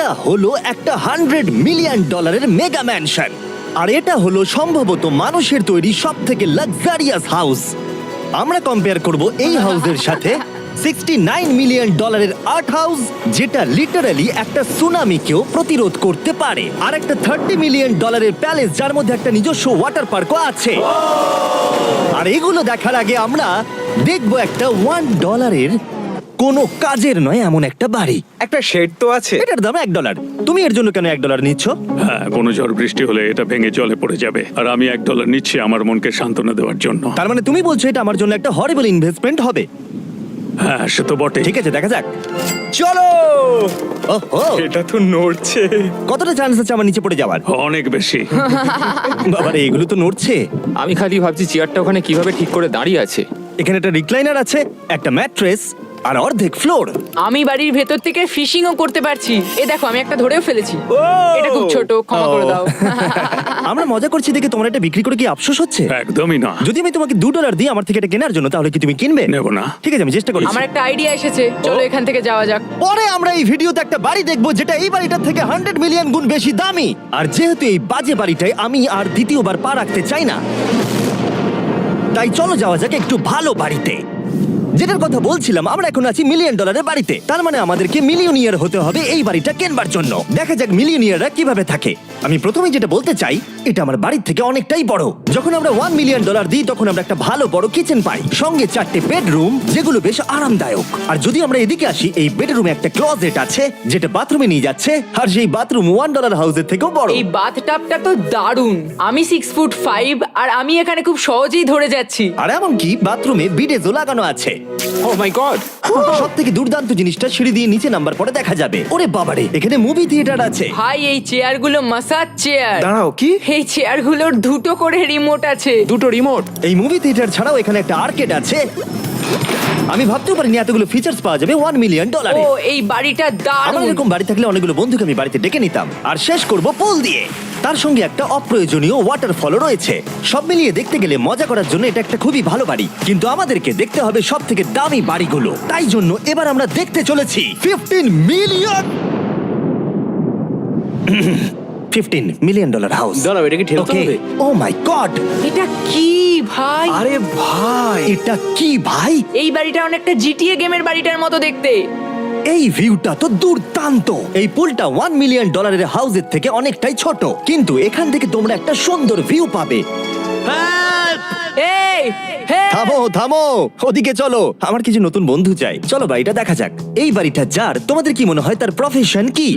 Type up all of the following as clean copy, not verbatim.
এটা হলো একটা $100 মিলিয়ন মেগা ম্যানশন, আর এটা হলো সম্ভবত মানুষের তৈরি সব থেকে লাক্সারিয়াস হাউস। আমরা কম্পেয়ার করব এই হাউসের সাথে $69 মিলিয়ন আর্ট হাউস, যেটা লিটারালি একটা সুনামিকেও প্রতিরোধ করতে পারে, আর একটা $30 মিলিয়ন প্যালেস যার মধ্যে একটা নিজস্ব ওয়াটার পার্কও আছে। আর এগুলো দেখার আগে আমরা দেখব একটা $1 কোনো কাজের নয় এমন একটা বাড়ি। একটা শেড তো আছে। এটার দাম $1। তুমি এর জন্য কেন $1 নিচ্ছ? হ্যাঁ, কোনো ঝড় বৃষ্টি হলে এটা ভেঙে জলে পড়ে যাবে, আর আমি $1 নিচ্ছি আমার মনকে সান্ত্বনা দেওয়ার জন্য। তার মানে তুমি বলছো এটা আমার জন্য একটা হরিবল ইনভেস্টমেন্ট হবে? হ্যাঁ, সে তো বটে। ঠিক আছে, দেখা যাক। চলো। ওহো, এটা তো নড়ছে। কতটা চান্স আছে আমার নিচে পড়ে যাওয়ার? অনেক বেশি। বাবারে, এগুলো তো নড়ছে। আমি খালি ভাবছি চেয়ারটা ওখানে কিভাবে ঠিক করে দাঁড়িয়ে আছে। এখানে একটা রিক্লাইনার আছে, একটা ম্যাট্রেস, আর অর্ধেক ফ্লোর। আমি বাড়ির ভেতর থেকে ফিশিংও করতে পারছি। এ দেখো, আমি একটা ধরেও ফেলেছি। এটা খুব ছোট, ক্ষমা করে দাও। আমরা মজা করছি দেখে তোমার এটা বিক্রি করে কি আফসোস হচ্ছে? একদমই না। যদি আমি তোমাকে $2 দিই আমার থেকে এটা কেনার জন্য, তাহলে কি তুমি কিনবে? নেব না। ঠিক আছে, আমি চেষ্টা করছি। আমার একটা আইডিয়া এসেছে, চলো এখান থেকে যাওয়া যাক। পরে আমরা এই ভিডিওতে একটা বাড়ি দেখবো যেটা এই বাড়িটার থেকে 100 মিলিয়ন গুণ বেশি দামি। আর যেহেতু এই বাজে বাড়িটায় আমি আর দ্বিতীয়বার পা রাখতে চাই না, তাই চলো যাওয়া যাক একটু ভালো বাড়িতে। যেটার কথা বলছিলাম, আমরা এখন আছি $1 মিলিয়ন বাড়িতে। তার মানে আমাদেরকে মিলিয়নিয়ার হতে হবে এই বাড়িটা কেনবার জন্য। দেখা যাক মিলিয়নিয়াররা কিভাবে থাকে। আমি প্রথমে যেটা বলতে চাই, এটা আমার বাড়ির থেকে অনেকটাই বড়। যখন আমরা $1 মিলিয়ন দিই তখন আমরা একটা ভালো বড় কিচেন পাই, সঙ্গে 4টে বেডরুম যেগুলো বেশ আরামদায়ক। আর যদি আমরা এদিকে আসি, এই বেডরুমে একটা ক্লোজেট আছে যেটা বাথরুমে নিয়ে যাচ্ছে, আর সেই বাথরুম $1 হাউসের থেকেও বড়। এই বাথটাবটা তো দারুণ। আমি 6'5" আর আমি এখানে খুব সহজেই ধরে যাচ্ছি। আর এমনকি বাথরুমে বিডেজও লাগানো আছে। ও মাই গড! সব থেকে দুর্দান্ত জিনিসটা, সিঁড়ি দিয়ে নিচে নাম্বার পরে দেখা যাবে। ওরে বাবারে, এখানে মুভি থিয়েটার আছে। ভাই, এই চেয়ারগুলো মাসাজ চেয়ার। দাঁড়াও, কি? এই চেয়ারগুলোর দুটো করে রিমোট আছে। দুটো রিমোট? এই মুভি থিয়েটার ছাড়াও এখানে একটা আর্কেড আছে। আমি ভাবতেও পারিনি এতগুলো ফিচার্স পাওয়া যাবে $1 মিলিয়ন। ও, এই বাড়িটা আমার দারুণ। এরকম বাড়ি থাকলে অনেকগুলো বন্ধুকে আমি বাড়িতে ডেকে নিতাম। আর শেষ করব পুল দিয়ে। তার সঙ্গে একটা অপ্রয়োজনীয় ওয়াটারফলও রয়েছে। সব মিলিয়ে দেখতে গেলে মজা করার জন্য এটা একটা খুবই ভালো বাড়ি, কিন্তু আমাদেরকে দেখতে হবে সব থেকে দামি বাড়িগুলো। তাই জন্য এবার আমরা দেখতে চলেছি $15 মিলিয়ন হাউস। দাঁড়াও, এটা কি ঠেলতে হবে? ও মাই গড, এটা কি ভাই? আরে ভাই, এটা কি ভাই? এই বাড়িটা অনেকটা জিটিএ গেমের বাড়িটার মতো দেখতে। এই ভিউটা তো দুর্দান্ত। এই পুলটা $1 মিলিয়ন হাউসের থেকে অনেকটাই ছোট, কিন্তু এখান থেকে তোমরা একটা সুন্দর ভিউ পাবে। এই, হে! থামো থামো, ওদিকে চলো। আমার কিছু নতুন বন্ধু চাই, চলো বাড়িটা দেখা যাক। এই বাড়িটা যার, তোমাদের কি মনে হয় তার প্রফেশন কি?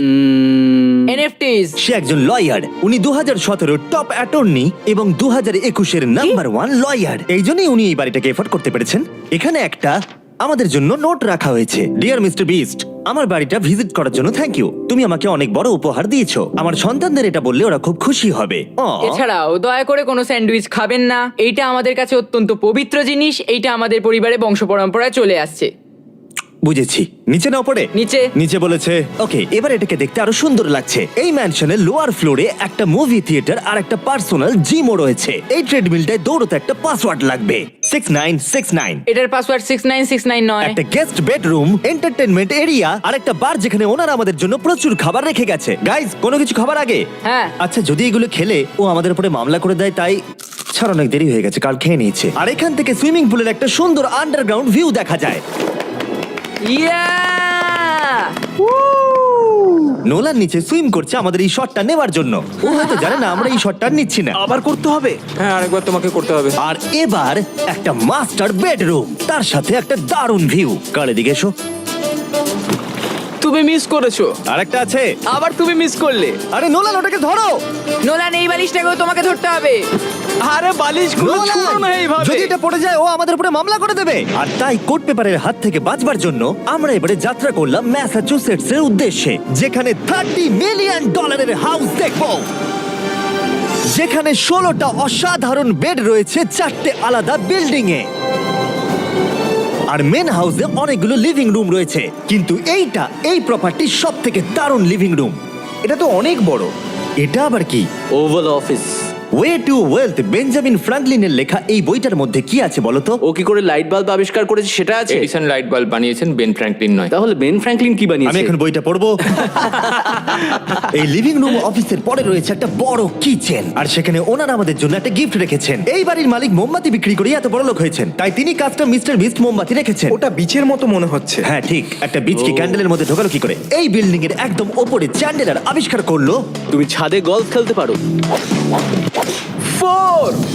NFTs। সে একজন লয়ার। উনি 2017 টপ অ্যাটর্নি এবং 2021 নাম্বার 1 লয়ার। এই জন্যই উনি এই বাড়িটাকে এফোর্ড করতে পেরেছেন। এখানে একটা আমাদের জন্য নোট রাখা হয়েছে। ডিয়ার মিস্টার বিস্ট, আমার বাড়িটা ভিজিট করার জন্য থ্যাংক ইউ। তুমি আমাকে অনেক বড় উপহার দিয়েছো। আমার সন্তানদের এটা বললে ওরা খুব খুশি হবে। এছাড়াও দয়া করে কোনো স্যান্ডউইচ খাবেন না। এইটা আমাদের কাছে অত্যন্ত পবিত্র জিনিস। এইটা আমাদের পরিবারে বংশ পরম্পরায় চলে আসছে। বুঝেছি, নিচে না পড়ে? নিচে। নিচে বলেছে। ওকে, এবার এটাকে দেখতে আরো সুন্দর লাগছে। এই ম্যানশনের লোয়ার ফ্লোরে একটা মুভি থিয়েটার আর একটা পার্সোনাল জিমও রয়েছে। এই ট্রেডমিলটায় দৌড়তে একটা পাসওয়ার্ড লাগবে, 6969। এটার পাসওয়ার্ড 6969 নয়। একটা গেস্ট বেডরুম, এন্টারটেইনমেন্ট এরিয়া আর একটা বার যেখানে ওনারা আমাদের জন্য প্রচুর খাবার রেখে গেছে। গাইজ, কোনো কিছু খাবার আগে? হ্যাঁ। আচ্ছা, যদি এগুলো খেলে ও আমাদের উপরে মামলা করে দেয়, তাই ছাড়, অনেক দেরি হয়ে গেছে, কাল খেয়ে নিয়েছে। আর এখান থেকে সুইমিং পুলের একটা সুন্দর আন্ডারগ্রাউন্ড ভিউ দেখা যায়। ইয়া! নোলান নিচে সুইম করছে আমাদের এই শটটা নেবার জন্য। ও হয়তো জানে না আমরা এই শটটা নিচ্ছি না। আবার করতে হবে? হ্যাঁ, আরেকবার তোমাকে করতে হবে। আর এবার একটা মাস্টার বেডরুম, তার সাথে একটা দারুণ ভিউ। কার এদিকে এসো। তুমি মিস করেছো। আর একটা আছে। আবার তুমি মিস করলে। আরে নোলান, ওটাকে ধরো। নোলান, এই বালিশটাকেও তোমাকে ধরতে হবে। আরে বালিশগুলো নোলান, ছুঁড়ো না এইভাবে। যদি এটা পড়ে যায় ও আমাদের উপরে মামলা করে দেবে। আর তাই কোর্ট পেপারের হাত থেকে বাঁচবার জন্য আমরা এবারে যাত্রা করলাম ম্যাসাচুসেটস এর উদ্দেশ্যে, যেখানে $30 মিলিয়ন হাউস দেখবো, যেখানে 16টা অসাধারণ বেড রয়েছে 4টে আলাদা বিল্ডিং এ। আর মেন হাউসে অনেকগুলো লিভিং রুম রয়েছে, কিন্তু এই প্রপার্টির সব থেকে দারুণ লিভিং রুম। এটা তো অনেক বড়। এটা আবার কি? Oval Office. Way to wealth, Benjamin ফ্রাঙ্কলিনের লেখা। এই বইটার মধ্যে কি আছে বলতো? ও কি করে লাইট বাল্ব আবিষ্কার করেছে সেটা আছে? এডিসন লাইট বাল্ব বানিয়েছেন, বেন ফ্র্যাঙ্কলিন নয়। তাহলে বেন ফ্র্যাঙ্কলিন কি আমি বানিয়েছে? এখন বইটা পড়বো। এই লিভিং রুম অফিসের পরে রয়েছে একটা বড় কিচেন, আর সেখানে ওনারা আমাদের জন্য একটা গিফট রেখেছেন। এই বাড়ির মালিক মোমবাতি বিক্রি করে এত বড় লোক হয়েছেন, তাই তিনি কাজটা মিস্টার বিস্ট মোমবাতি রেখেছেন। ওটা বিচের মতো মনে হচ্ছে। হ্যাঁ ঠিক, একটা বীজকে ক্যান্ডেলের মধ্যে ঢোকালো কি করে? এই বিল্ডিং এর একদম ওপরে চ্যান্ডেলার আবিষ্কার করলো, তুমি ছাদে গলফ খেলতে পারো।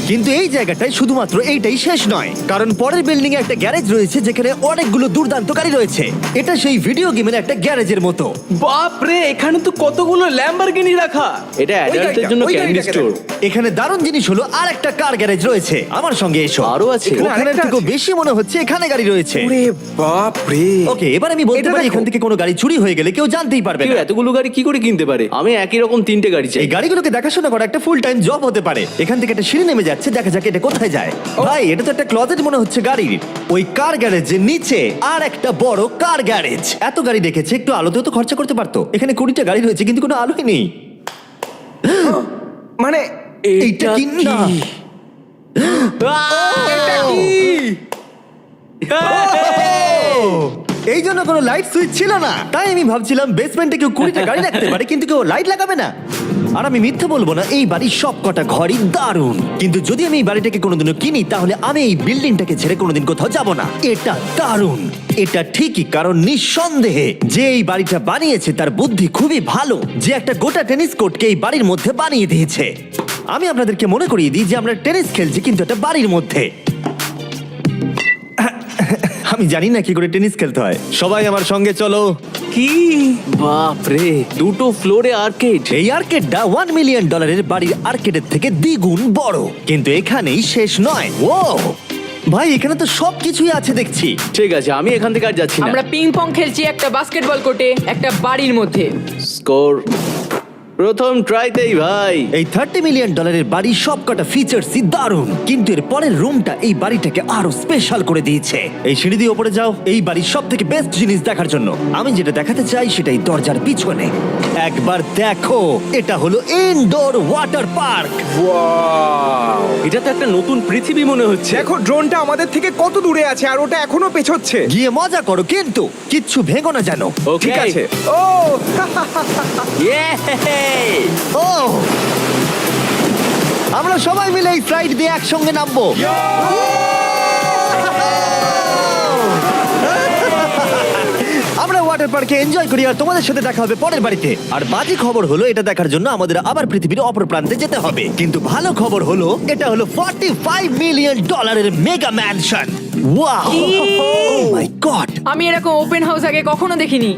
কিন্তু এই জায়গাটায় শুধুমাত্র এইটাই শেষ নয়, কারণ পরের বিল্ডিং এ একটা গ্যারেজ রয়েছে যেখানে অনেকগুলো দুর্দান্ত গাড়ি রয়েছে। এটা সেই ভিডিও গেমের একটা গ্যারেজের মতো। বাপ রে, এখানে তো কতগুলো ল্যাম্বরগিনি রাখা। এটা অ্যাডাল্টদের জন্য ওই ক্যান্ডি গাড়িটাকে স্টোর। এখানে দারুণ জিনিস হলো আর একটা কার গ্যারেজ রয়েছে। আমার সঙ্গে এসো। আরো আছে? ওখানের আরেকটা থেকেও আছে? বেশি মনে হচ্ছে এখানে গাড়ি রয়েছে। ওরে বাপ রে। ওকে, এবার আমি বলতে এটা পারি দেখো। এখান থেকে কোনো গাড়ি চুরি হয়ে গেলে কেউ জানতেই পারবে কেউ না। এতগুলো গাড়ি কি করে কিনতে পারে? আমি একই রকম 3টে গাড়ি চাই। এই গাড়িগুলোকে দেখাশোনা করা একটা ফুল টাইম জব হতে পারে। এখান থেকে একটা সিঁড়ি নেমে যাচ্ছে, দেখা যাক এটা কোথায় যায়। ভাই, এটা তো একটা ক্লজেট মনে হচ্ছে গাড়ির। ওই কার গ্যারেজের নিচে আর একটা বড় কার গ্যারেজ। এত গাড়ি রেখেছে, একটু আলোতেও তো খরচা করতে পারতো। এখানে 20টা গাড়ি রয়েছে কিন্তু কোনো আলোই নেই। মানে এইটা কি না? এটা কি? এই জন্য কোনো লাইট সুইচ ছিল না, তাই আমি ভাবছিলাম বেসমেন্টে কেউ 20টা গাড়ি রাখতে পারে কিন্তু কেউ লাইট লাগাবে না। আর আমি মিথ্যে বলবো না, এই বাড়ির সব কটা ঘরই দারুণ। কিন্তু যদি আমি এই বাড়িটাকে কোনোদিনও কিনি তাহলে আমি এই বিল্ডিংটাকে ছেড়ে কোনোদিন কোথাও যাব না। এটা দারুণ, এটা ঠিকই, কারণ নিঃসন্দেহে যে এই বাড়িটা বানিয়েছে তার বুদ্ধি খুবই ভালো, যে একটা গোটা টেনিস কোর্টকে এই বাড়ির মধ্যে বানিয়ে দিয়েছে। আমি আপনাদেরকে মনে করিয়ে দিই যে আমরা টেনিস খেলছি কিন্তু একটা বাড়ির মধ্যে। আমি জানি না কি করে টেনিস খেলতে হয়। সবাই আমার সঙ্গে চলো। কি? বাপ রে, 2টো ফ্লোরে আর্কেড। এই আর্কেডটা $1 মিলিয়ন বাড়ির আর্কেডের থেকে দ্বিগুণ বড়। কিন্তু এখানেই শেষ নয়। ও ভাই, এখানে তো সবকিছুই আছে দেখছি। ঠিক আছে, আমি এখান থেকে আর যাচ্ছি না। আমরা পিং পং খেলছি একটা বাস্কেটবল কোর্টে, একটা বাড়ির মধ্যে। স্কোর প্রথম ট্রাইতেই ভাই। এই $30 মিলিয়ন বাড়ির সবকটা ফিচার্সই দারুণ, কিন্তু এর পরের রুমটা এই বাড়িটাকে আরো স্পেশাল করে দিয়েছে। এই সিঁড়ি দিয়ে উপরে যাও এই বাড়ির সব থেকে বেস্ট জিনিস দেখার জন্য। আমি যেটা দেখাতে চাই সেটাই দরজার পিছনে। একবার দেখো, এটা হলো ইনডোর ওয়াটার পার্ক। ওয়াও! এটা তো একটা নতুন পৃথিবী মনে হচ্ছে। দেখো ড্রোনটা আমাদের থেকে কত দূরে আছে আর ওটা এখনো পেছচ্ছে। গিয়ে মজা করো, কিন্তু কিচ্ছু ভেঙো না জানো। ওকে ঠিক আছে। ও ও, আমরা সবাই মিলে এই ফ্লাইট দিয়ে একসঙ্গে নামবো। আমরা ওয়াটার পার্কে এনজয় করি আর তোমাদের সাথে দেখা হবে পরের বাড়িতে। আর বাজে খবর হলো, এটা দেখার জন্য আমাদের আবার পৃথিবীর অপর প্রান্তে যেতে হবে। কিন্তু ভালো খবর হলো, এটা হলো $45 মিলিয়ন মেগা ম্যানশন। ওয়াও, ও মাই গড! আমি এরকম ওপেন হাউস আগে কখনো দেখিনি।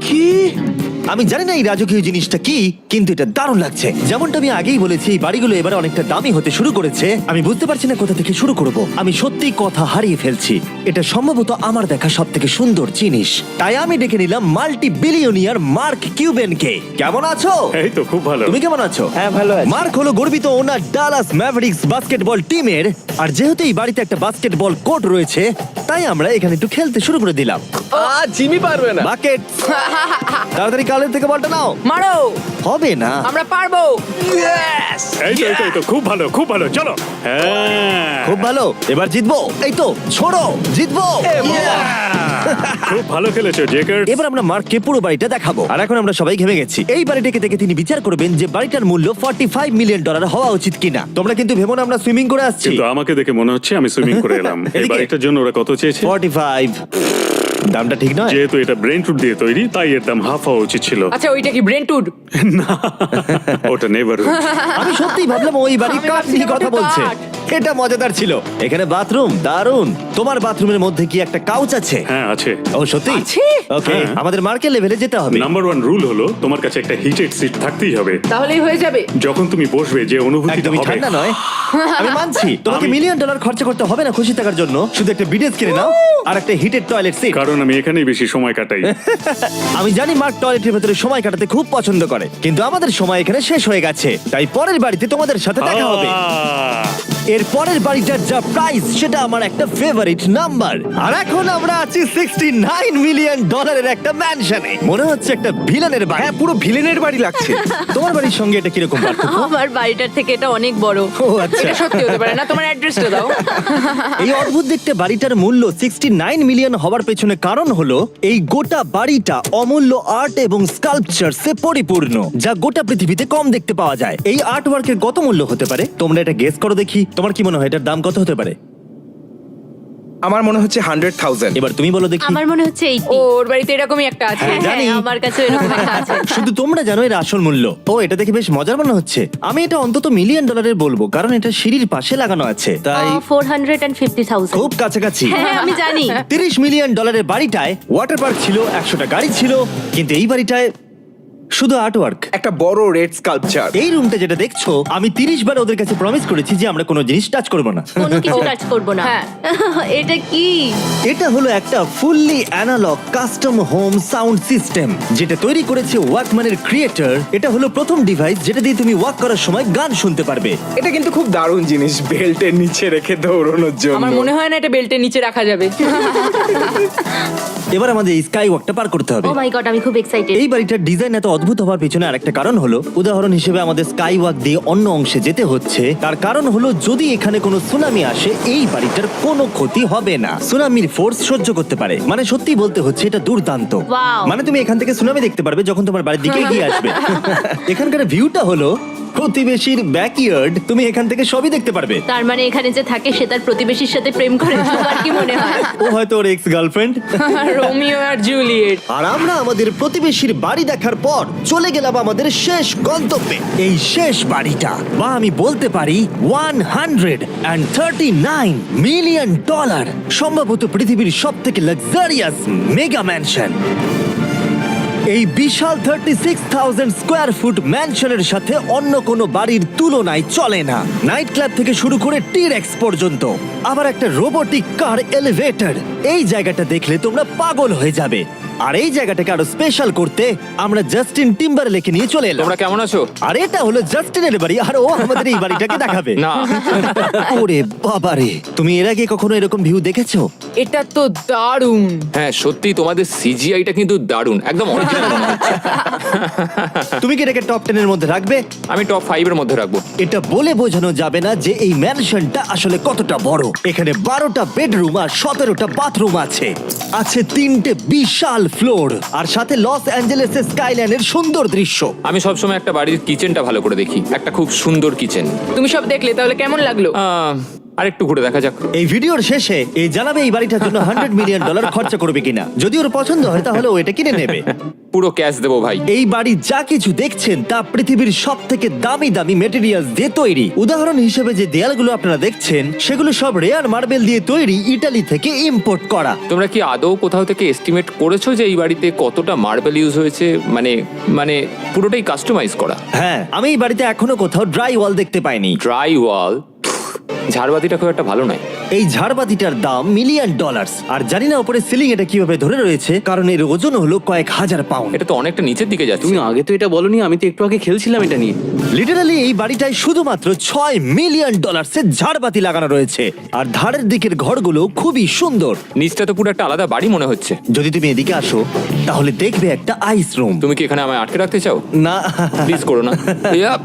আমি জানি না এই রাজকীয় জিনিসটা কি, কিন্তু এটা দারুণ লাগছে। যেমনটা আমি আগেই বলেছি, এই বাড়িগুলো এবার অনেকটা দামি হতে শুরু করেছে। আমি বুঝতে পারছি না কোথা থেকে শুরু করব। আমি সত্যি কথা হারিয়ে ফেলছি। এটা সম্ভবত আমার দেখা সব থেকে সুন্দর জিনিস, তাই আমি ডেকে নিলাম মাল্টি বিলিয়নিয়ার মার্ক কিউবেনকে। কেমন আছো? এই তো খুব ভালো। তুমি কেমন আছো? হ্যাঁ, ভালো আছি। মার্ক হলো গর্বিত ওনার ডালাস ম্যাভরিক্স বাস্কেটবল টিমের। আর যেহেতু এই বাড়িতে একটা বাস্কেটবল কোর্ট রয়েছে, তাই আমরা এখানে একটু খেলতে শুরু করে দিলাম। জিমি পারবে না। বাকেট, তাড়াতাড়ি কালের থেকে বলটা নাও। মারো, হবে না। আমরা পারবো। এই তো খুব ভালো, খুব ভালো, চলো। হ্যাঁ, খুব ভালো, এবার জিতবো। এই তো ছোড়ো, জিতবো। খুব ভালো খেলেছো জেকার। এবার আমরা মার্ককে পুরো বাড়িটা দেখাবো। আর এখন আমরা সবাই ঘেমে গেছি। এই বাড়িটাকে দেখে তিনি বিচার করবেন যে বাড়িটার মূল্য $45 মিলিয়ন হওয়া উচিত কিনা। তোমরা কিন্তু ভেবো না আমরা সুইমিং করে আসছি। কিন্তু আমাকে দেখে মনে হচ্ছে আমি সুইমিং করে এলাম। এই এদিকে। বাড়িটার জন্য ওরা কত চেয়েছে? 45। দামটা ঠিক নয়। যেহেতু এটা ব্রেন ফুড দিয়ে তৈরি, তাই এর দাম হাফ হওয়া উচিত ছিল। আচ্ছা, ওইটা কি ব্রেন্টউড? ওটা নেভার। আমি সত্যিই ভাবলাম ওই বাড়ির আমি কাঠ নিয়ে ভাবছিলাম কথা ওটা বলছে। কাঠ। এটা মজাদার ছিল। এখানে বাথরুম দারুণ। তোমার বাথরুমের মধ্যে কি একটা কাউচ আছে? হ্যাঁ আছে। ও সত্যি? আছে? ওকে, হ্যাঁ। আমাদের মার্কেট লেভেলে যেতে হবে। নাম্বার 1 রুল হলো তোমার কাছে একটা হিটেড সিট থাকতেই হবে। তাহলেই হয়ে যাবে। যখন তুমি বসবে যে অনুভূতিটা একদমই হবে। ঠান্ডা নয়। আমি মানছি তোমাকে আমি- $1 মিলিয়ন খরচা করতে হবে না খুশি থাকার জন্য। শুধু একটা বিডেস কিনে নাও আর একটা হিটেড টয়লেট সিট। কারণ আমি এখানেই বেশি সময় কাটাই। আমি জানি মার্ক টয়লেটের ভেতরে সময় কাটাতে খুব পছন্দ করে, কিন্তু আমাদের সময় এখানে শেষ হয়ে গেছে। তাই পরের বাড়িতে তোমাদের সাথে দেখা হবে। এর এর পরের বাড়িটার যা প্রাইস সেটা আমার একটা ফেভারিট নাম্বার। আর এখন আমরা আছি $69 মিলিয়ন একটা ম্যানশনে। মনে হচ্ছে একটা ভিলেনের বাড়ি। হ্যাঁ, পুরো ভিলেনের বাড়ি লাগছে। তোমার বাড়ির সঙ্গে এটা কিরকম পার্থক্য? আমার বাড়িটার থেকে এটা অনেক বড়। ও আচ্ছা। এটা সত্যি হতে পারে না, তোমার অ্যাড্রেসটা দাও। এই অদ্ভুত দেখতে বাড়িটার মূল্য 69 মিলিয়ন হওয়ার পেছনে কারণ হলো এই গোটা বাড়িটা অমূল্য আর্ট এবং স্কাল্পচারসে পরিপূর্ণ, যা গোটা পৃথিবীতে কম দেখতে পাওয়া যায়। এই আর্ট ওয়ার্কের কত মূল্য হতে পারে তোমরা এটা গেস করো দেখি। তোমার কি মনে হয় এটার দাম কত হতে পারে? আমার মনে হচ্ছে 100,000। এবার তুমি বলো দেখি। আমার মনে হচ্ছে 80। ওর বাড়িতে এরকমই একটা আছে। হ্যাঁ, জানি। আমার কাছে এরকম একটা আছে। শুধু তোমরা জানো এর আসল মূল্য। ও, এটা দেখে বেশ মজার মনে হচ্ছে। আমি এটা অন্তত মিলিয়ন ডলারের বলবো, কারণ এটা সিঁড়ির পাশে লাগানো আছে, তাই 450,000। খুব কাছাকাছি। হ্যাঁ, আমি জানি। $30 মিলিয়ন বাড়িটায় ওয়াটার পার্ক ছিল, 100টা গাড়ি ছিল, কিন্তু এই বাড়িটায় শুধু আর্টওয়ার্ক। একটা বড় রেড স্কাল্পচার। এই রুমটা যেটা দেখছো, আমি 30 বার ওদের কাছে প্রমিস করেছি যে আমরা কোনো জিনিস টাচ করব না। কোনো কিছু টাচ করব না। হ্যাঁ। এটা কি? এটা হলো একটা fully analogue custom home sound system যেটা তৈরি করেছে ওয়াকম্যানের ক্রিয়েটর। এটা হলো প্রথম ডিভাইস যেটা দিয়ে তুমি ওয়াক করার সময় গান শুনতে পারবে। এটা কিন্তু খুব দারুণ জিনিস, বেল্টের নিচে রেখে দৌড়ানোর জন্য। আমার মনে হয় না এটা বেল্টের নিচে রাখা যাবে। এবার আমাদের এই স্কাই ওয়াকটা পার করতে হবে। ও মাই গড, আমি খুব এক্সাইটেড। এই বাড়িটার ডিজাইন এত অদ্ভুত হওয়ার পিছনে আরেকটা কারণ হলো, উদাহরণ হিসেবে আমাদের স্কাই ওয়াক দিয়ে অন্য অংশে যেতে হচ্ছে। তার কারণ হলো যদি এখানে কোনো সুনামি আসে এই বাড়িটার কোনো ক্ষতি হবে না, সুনামির ফোর্স সহ্য করতে পারে। মানে সত্যি বলতে হচ্ছে এটা দুর্দান্ত। Wow. মানে তুমি এখান থেকে সুনামি দেখতে পারবে যখন তোমার বাড়ির দিকে এগিয়ে আসবে। এখানকার ভিউটা হলো প্রতিবেশীর ব্যাকইয়ার্ড, তুমি এখান থেকে সবই দেখতে পারবে। তার মানে এখানে যে থাকে সে তার প্রতিবেশীর সাথে প্রেম করে, তোমার কি মনে হয়? ও হয়তো ওর এক্স গার্লফ্রেন্ড। রোমিও আর জুলিয়েট। আর আমরা আমাদের প্রতিবেশীর বাড়ি দেখার পর চলে গেলাম আমাদের শেষ গন্তব্যে। এই শেষ বাড়িটা, বা আমি বলতে পারি $139 মিলিয়ন, সম্ভবত পৃথিবীর সব থেকে লাক্সারিয়াস মেগা ম্যানশন। এই বিশাল 36,000 স্কোয়ার ফুট ম্যানশনের সাথে অন্য কোনো বাড়ির তুলনায় চলে না। নাইট ক্লাব থেকে শুরু করে টিরেক্স পর্যন্ত, আবার একটা রোবোটিক কার এলিভেটর। এই জায়গাটা দেখলে তোমরা পাগল হয়ে যাবে। আর এই জায়গাটাকে আরো স্পেশাল করতে আমরা জাস্টিন টিম্বারলেকে নিয়ে চলে এলাম। তোমরা কেমন আছো? আর এটা হলো জাস্টিনের বাড়ি, আর ও আমাদের এই বাড়িটাকে দেখাবে। না। ওরে বাবারে, তুমি এর আগে কখনো এরকম ভিউ দেখেছো? এটা তো দারুণ। হ্যাঁ সত্যি তোমাদের সিজিআইটা কিন্তু দারুণ, একদম অরিজিনাল মনে হচ্ছে। তুমি কি এটাকে টপ 10 এর মধ্যে রাখবে? আমি টপ 5 এর মধ্যে রাখবো। এটা বলে বোঝানো যাবে না যে এই ম্যানশনটা আসলে কতটা বড়। এখানে 12টা বেডরুম আর 17টা বাথরুম আছে। আছে 3টে বিশাল ফ্লোর, আর সাথে লস অ্যাঞ্জেলেসের স্কাইলাইনের সুন্দর দৃশ্য। আমি সবসময় একটা বাড়ির কিচেনটা ভালো করে দেখি, একটা খুব সুন্দর কিচেন। তুমি সব দেখলে, তাহলে কেমন লাগলো? আরেকটু ঘুরে দেখা যাক। এই ভিডিওর শেষে এই জানাবে এই বাড়িটার জন্য $100 মিলিয়ন খরচা করবে কিনা। যদি ওর পছন্দ হয় তাহলে ও এটা কিনে নেবে। পুরো ক্যাশ দেবো ভাই। এই বাড়ি যা কিছু দেখছেন তা পৃথিবীর সব থেকে দামি দামি মেটেরিয়ালস দিয়ে তৈরি। উদাহরণ হিসেবে যে দেয়ালগুলো আপনারা দেখছেন সেগুলো সব রেয়ার মার্বেল দিয়ে তৈরি, ইতালি থেকে ইম্পোর্ট করা। তোমরা কি আদৌ কোথাও থেকে এস্টিমেট করেছো যে এই বাড়িতে কতটা মার্বেল ইউজ হয়েছে? মানে পুরোটাই কাস্টমাইজ করা। হ্যাঁ, আমি এই বাড়িতে এখনো কোথাও ড্রাই ওয়াল দেখতে পাইনি। ড্রাই ওয়াল? ঝাড়বাতিটা খুব একটা ভালো নয়। এই ঝাড়বাতিটার দাম $1 মিলিয়ন। আর জানি না উপরে সিলিং এটা কিভাবে ধরে রয়েছে, কারণ এর ওজন হলো কয়েক হাজার পাউন্ড। এটা তো অনেকটা নিচের দিকে যাচ্ছে। তুমি আগে তো এটা বলনি, আমি তো একটু আগে খেলছিলাম এটা নিয়ে। লিটারালি এই বাড়িটায় শুধুমাত্র $6 মিলিয়ন ঝাড়বাতি লাগানো রয়েছে। আর ধারের দিকের ঘরগুলো খুবই সুন্দর। নিচটা তো পুরো একটা আলাদা বাড়ি মনে হচ্ছে। যদি তুমি এদিকে আসো তাহলে দেখবে একটা আইস রুম। তুমি কি এখানে আমায় আটকে রাখতে চাও? না, প্লিজ করো না। ইয়াপ।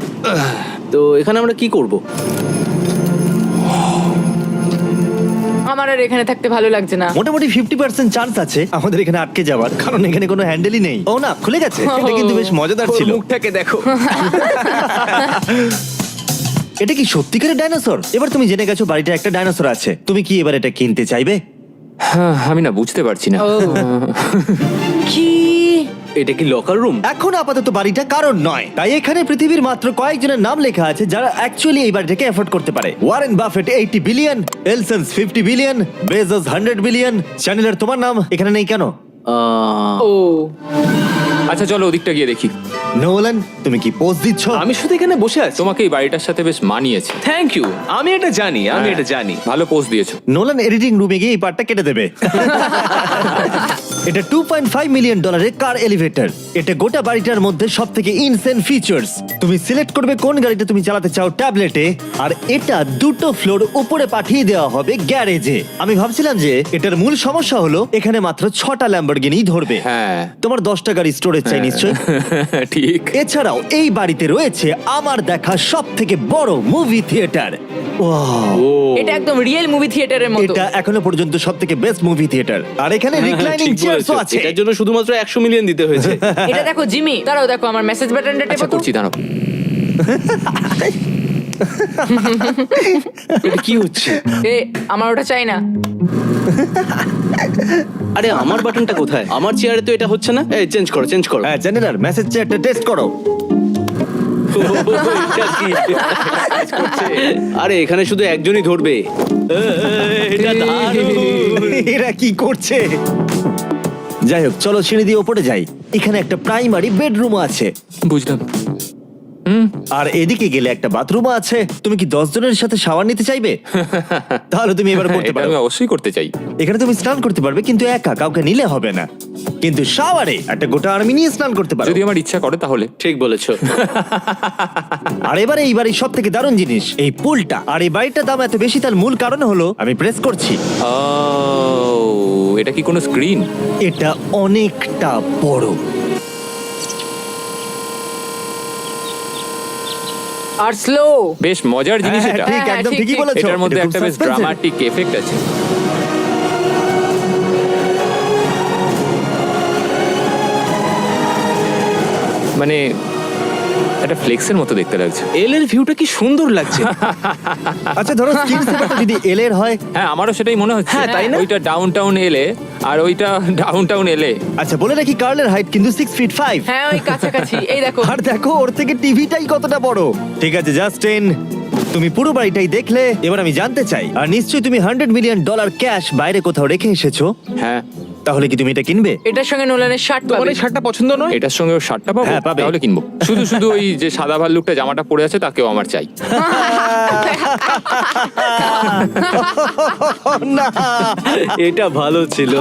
তো এখানে আমরা কি করব? আমার আর এখানে থাকতে ভালো লাগছে না। মোটামুটি 50% চান্স আছে আমাদের এখানে আটকে যাওয়ার, কারণ এখানে কোনো হ্যান্ডেলই নেই। ও না, খুলে গেছে। এটা কিন্তু বেশ মজাদার ওর ছিল। মুখটাকে দেখো। এটা কি সত্যিকারের ডাইনোসর? এবার তুমি জেনে গেছো বাড়িটা একটা ডাইনোসর আছে। তুমি কি এবার এটা কিনতে চাইবে? আমি না বুঝতে পারছি না। কি? এটা কি লকার রুম? এখন আপাতত বাড়িটা কারণ নয়, তাই এখানে পৃথিবীর মাত্র কয়েকজনের নাম লেখা আছে যারা অ্যাকচুয়ালি এই বাড়িটাকে এফোর্ড করতে পারে। Warren Buffett 80 billion, এলসন্স 50 billion, Bezos 100 billion. চ্যানেলের তোমার নাম এখানে নেই কেন? ও আচ্ছা চলো ওদিকটা গিয়ে দেখি। নোলান, তুমি কি পোজ দিচ্ছ? আমি শুধু এখানে বসে আছি। তোমাকে এই বাড়িটার সাথে বেশ মানিয়েছে। Thank you. আমি এটা জানি, আমি এটা জানি। ভালো পোস্ট দিয়েছো। নোলান এডিটিং রুমে গিয়ে এই পার্টটা কেটে দেবে। এটা $2.5 মিলিয়ন কার এলিভেটর। এটা গোটা বাড়িটার মধ্যে সব থেকে ইনসেন ফিচার্স। তুমি সিলেক্ট করবে কোন গাড়িটা তুমি চালাতে চাও ট্যাবলেটে, আর এটা 2টো ফ্লোর উপরে পাঠিয়ে দেওয়া হবে গ্যারেজে। আমি ভাবছিলাম যে এটার মূল সমস্যা হলো এখানে মাত্র 6টা ল্যাম্বরগিনি ধরবে। হ্যাঁ। তোমার 10টা গাড়ি স্টোরেজ চাই নিশ্চয়ই। ঠিক। এছাড়াও এই বাড়িতে রয়েছে আমার দেখা সব থেকে বড় মুভি থিয়েটার। এটা একদম রিয়েল মুভি থিয়েটারের মতো। এটা এখনো পর্যন্ত সব থেকে বেস্ট মুভি থিয়েটার। আর এখানে রিক্লাইনিং ঠিক চেয়ারও বলেছো। আছে। এটার জন্য শুধুমাত্র 100 মিলিয়ন দিতে হয়েছে। এটা দেখো জিমি, দাঁড়াও দেখো আমার মেসেজ বাটনটা টেপো আচ্ছা তো। করছি, দাঁড়াও। এটা কি হচ্ছে? এ আমার ওটা চাই না। আরে আমার বাটনটা কোথায়? আমার চেয়ারে তো এটা হচ্ছে না। এই চেঞ্জ করো, চেঞ্জ করো। হ্যাঁ চ্যানেলার মেসেজ চেয়ারটা টেস্ট করো। এটা কি? আরে এখানে শুধু একজনই ধরবে। এটা দারুণ। এরা কি করছে? যাই হোক, চলো সিঁড়ি দিয়ে ওপরে যাই। এখানে একটা প্রাইমারি বেডরুম আছে, বুঝলাম। আর এদিকে গেলে একটা বাথরুমও আছে। তুমি কি 10 জনের সাথে শাওয়ার নিতে চাইবে? তাহলে তুমি এবার করতে এটা পারো। আমি অবশ্যই করতে চাই। এখানে তুমি স্নান করতে পারবে, কিন্তু একা, কাউকে নিলে হবে না। কিন্তু শাওয়ারে একটা গোটা আর্মি নিয়ে স্নান করতে পারো। যদি আমার ইচ্ছা করে তাহলে। ঠিক বলেছো। আর এবারে এই বাড়ির সব থেকে দারুণ জিনিস এই পুলটা। আর এই বাড়িটার দাম এত বেশি তার মূল কারণ হলো, আমি প্রেস করছি, ও, এটা কি কোনো স্ক্রিন? এটা অনেকটা বড়। আর স্লো। বেশ মজার জিনিস হ্যাঁ, এটা। ঠিক, হ্যাঁ, একদম ঠিক, ঠিকই ঠিক। বলেছো। এটার মধ্যে এটা খুব একটা বেশ suspense-এর। ড্রামাটিক এফেক্ট আছে। মানে একটা ফ্লেক্সের মতো দেখতে লাগছে। এল এর ভিউটা কি সুন্দর লাগছে। আচ্ছা ধরো স্কিন সেভারটা যদি এল এর হয়। হ্যাঁ, আমারও সেটাই মনে হচ্ছে। হ্যাঁ, তাই না? ওইটা ডাউন টাউন এলে আর ওইটা ডাউন টাউন এলে। আচ্ছা বলে রাখি, কার্লের হাইট কিন্তু 6'5". হ্যাঁ ওই কাছাকাছি। এই দেখো। আর দেখো ওর থেকে টিভিটাই কতটা বড়। ঠিক আছে জাস্টিন, তুমি পুরো বাড়িটাই দেখলে। এবার আমি জানতে চাই, আর নিশ্চয়ই তুমি $100 মিলিয়ন ক্যাশ বাইরে কোথাও রেখে এসেছো, হ্যাঁ, তাহলে কি তুমি এটা কিনবে? এটার সঙ্গে নোলানের শার্ট তোমার পাবে। এই শার্টটা পছন্দ নয়? এটার সঙ্গে ওর শার্টটা পাবো? হ্যাঁ, পাবে। তাহলে কিনবো। শুধু শুধু ওই যে সাদা ভাল্লুকটা জামাটা পরে আছে তাকেও আমার চাই। না এটা ভালো ছিল।